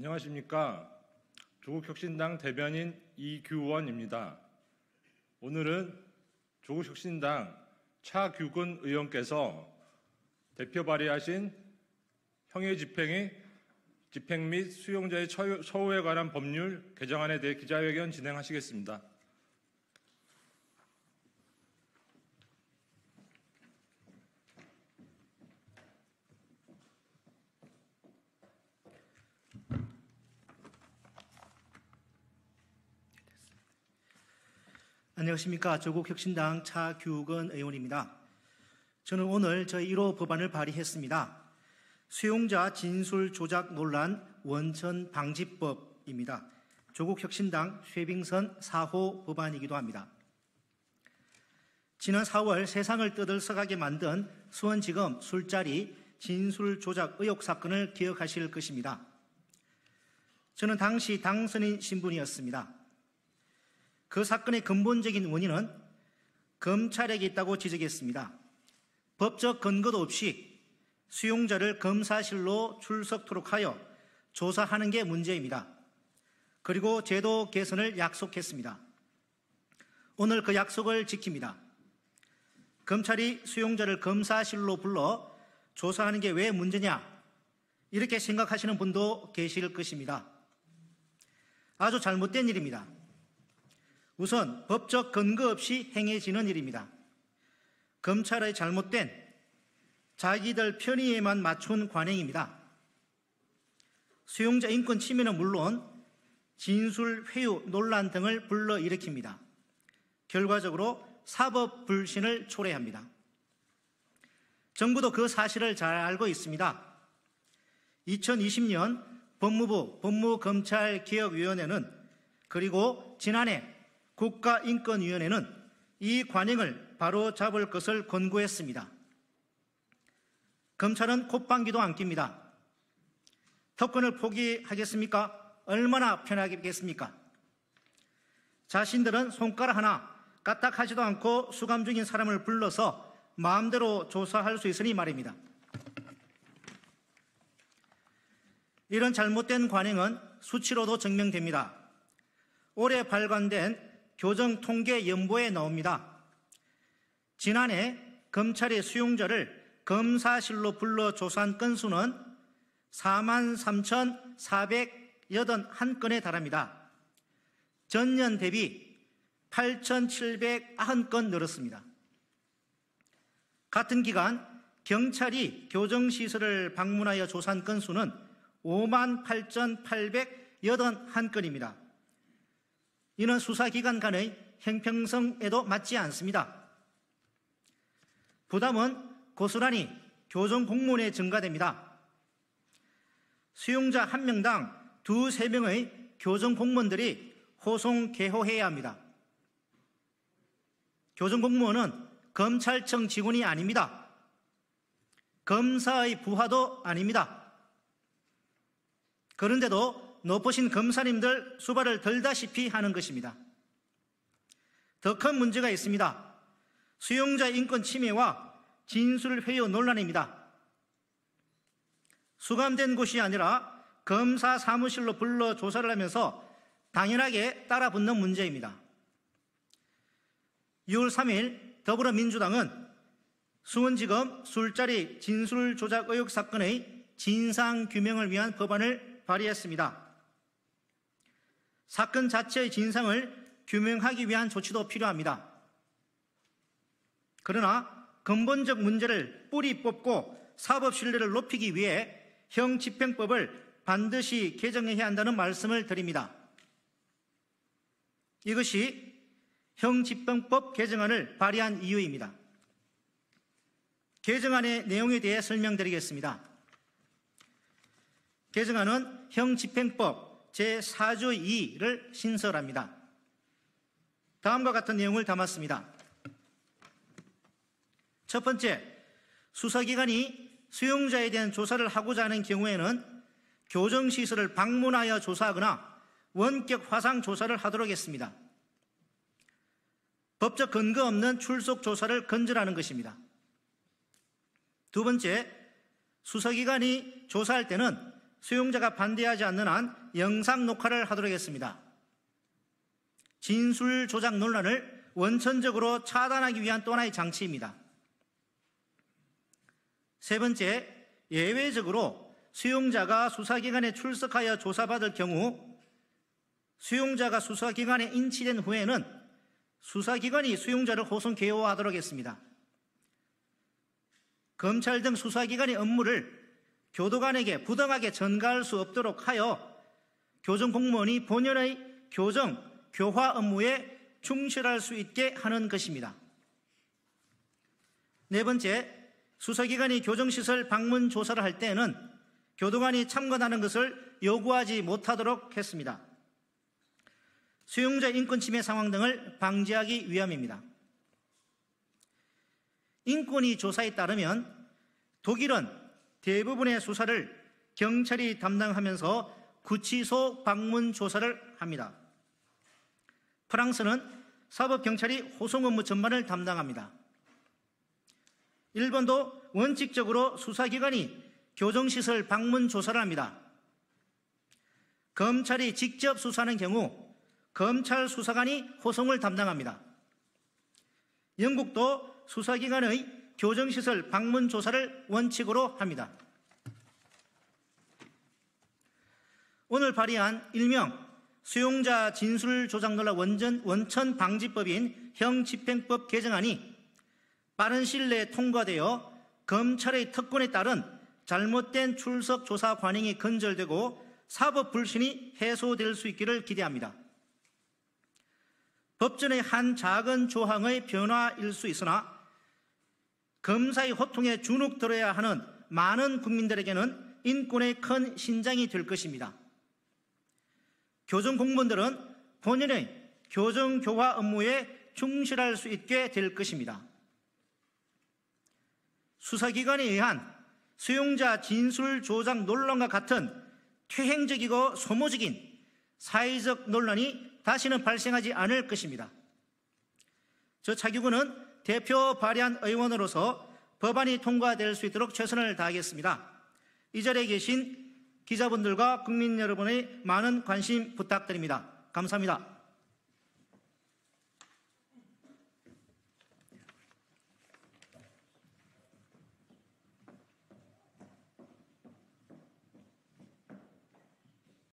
안녕하십니까. 조국혁신당 대변인 이규원입니다. 오늘은 조국혁신당 차규근 의원께서 대표 발의하신 형해 집행 및 수용자의 처우에 관한 법률 개정안에 대해 기자회견 진행하시겠습니다. 안녕하십니까. 조국혁신당 차규근 의원입니다. 저는 오늘 저희 1호 법안을 발의했습니다. 수용자 진술 조작 논란 원천 방지법입니다. 조국혁신당 쇄빙선 4호 법안이기도 합니다. 지난 4월 세상을 떠들썩하게 만든 수원지검 술자리 진술 조작 의혹 사건을 기억하실 것입니다. 저는 당시 당선인 신분이었습니다. 그 사건의 근본적인 원인은 검찰에게 있다고 지적했습니다. 법적 근거도 없이 수용자를 검사실로 출석토록 하여 조사하는 게 문제입니다. 그리고 제도 개선을 약속했습니다. 오늘 그 약속을 지킵니다. 검찰이 수용자를 검사실로 불러 조사하는 게 왜 문제냐, 이렇게 생각하시는 분도 계실 것입니다. 아주 잘못된 일입니다. 우선 법적 근거 없이 행해지는 일입니다. 검찰의 잘못된 자기들 편의에만 맞춘 관행입니다. 수용자 인권 침해는 물론 진술 회유 논란 등을 불러일으킵니다. 결과적으로 사법 불신을 초래합니다. 정부도 그 사실을 잘 알고 있습니다. 2020년 법무부 법무검찰개혁위원회는 그리고 지난해 국가인권위원회는 이 관행을 바로잡을 것을 권고했습니다. 검찰은 콧방귀도 안 낍니다. 특권을 포기하겠습니까? 얼마나 편하겠습니까? 자신들은 손가락 하나 까딱하지도 않고 수감 중인 사람을 불러서 마음대로 조사할 수 있으니 말입니다. 이런 잘못된 관행은 수치로도 증명됩니다. 올해 발간된 교정통계연보에 나옵니다. 지난해 검찰이 수용자를 검사실로 불러 조사한 건수는 43,481건에 달합니다. 전년 대비 8,790건 늘었습니다. 같은 기간 경찰이 교정시설을 방문하여 조사한 건수는 58,881건입니다. 이는 수사기관 간의 형평성에도 맞지 않습니다. 부담은 고스란히 교정공무원에 증가됩니다. 수용자 1명당 2~3명의 교정공무원들이 호송 개호해야 합니다. 교정공무원은 검찰청 직원이 아닙니다. 검사의 부하도 아닙니다. 그런데도 높으신 검사님들 수발을 덜다시피 하는 것입니다. 더 큰 문제가 있습니다. 수용자 인권 침해와 진술 회유 논란입니다. 수감된 곳이 아니라 검사 사무실로 불러 조사를 하면서 당연하게 따라붙는 문제입니다. 6월 3일 더불어민주당은 수원지검 술자리 진술 조작 의혹 사건의 진상규명을 위한 법안을 발의했습니다. 사건 자체의 진상을 규명하기 위한 조치도 필요합니다. 그러나 근본적 문제를 뿌리 뽑고 사법 신뢰를 높이기 위해 형집행법을 반드시 개정해야 한다는 말씀을 드립니다. 이것이 형집행법 개정안을 발의한 이유입니다. 개정안의 내용에 대해 설명드리겠습니다. 개정안은 형집행법 제4조 2를 신설합니다. 다음과 같은 내용을 담았습니다. 첫 번째, 수사기관이 수용자에 대한 조사를 하고자 하는 경우에는 교정시설을 방문하여 조사하거나 원격 화상 조사를 하도록 했습니다. 법적 근거 없는 출석 조사를 건절하는 것입니다. 두 번째, 수사기관이 조사할 때는 수용자가 반대하지 않는 한 영상 녹화를 하도록 했습니다. 진술 조작 논란을 원천적으로 차단하기 위한 또 하나의 장치입니다. 세 번째, 예외적으로 수용자가 수사기관에 출석하여 조사받을 경우 수용자가 수사기관에 인치된 후에는 수사기관이 수용자를 호송 개요하도록 했습니다. 검찰 등 수사기관의 업무를 교도관에게 부당하게 전가할 수 없도록 하여 교정공무원이 본연의 교정, 교화 업무에 충실할 수 있게 하는 것입니다. 네 번째, 수사기관이 교정시설 방문 조사를 할 때에는 교도관이 참관하는 것을 요구하지 못하도록 했습니다. 수용자 인권 침해 상황 등을 방지하기 위함입니다. 인권위 조사에 따르면 독일은 대부분의 수사를 경찰이 담당하면서 구치소 방문 조사를 합니다. 프랑스는 사법경찰이 호송 업무 전반을 담당합니다. 일본도 원칙적으로 수사기관이 교정시설 방문 조사를 합니다. 검찰이 직접 수사하는 경우 검찰 수사관이 호송을 담당합니다. 영국도 수사기관의 교정시설 방문 조사를 원칙으로 합니다. 오늘 발의한 일명 수용자 진술 조작 논란 원천 방지법인 형집행법 개정안이 빠른 시일 내에 통과되어 검찰의 특권에 따른 잘못된 출석 조사 관행이 근절되고 사법 불신이 해소될 수 있기를 기대합니다. 법전의 한 작은 조항의 변화일 수 있으나 검사의 호통에 주눅들어야 하는 많은 국민들에게는 인권의 큰 신장이 될 것입니다. 교정공무원들은 본연의 교정교화 업무에 충실할 수 있게 될 것입니다. 수사기관에 의한 수용자 진술 조작 논란과 같은 퇴행적이고 소모적인 사회적 논란이 다시는 발생하지 않을 것입니다. 저 차규근은 대표 발의한 의원으로서 법안이 통과될 수 있도록 최선을 다하겠습니다. 이 자리에 계신 기자분들과 국민 여러분의 많은 관심 부탁드립니다. 감사합니다.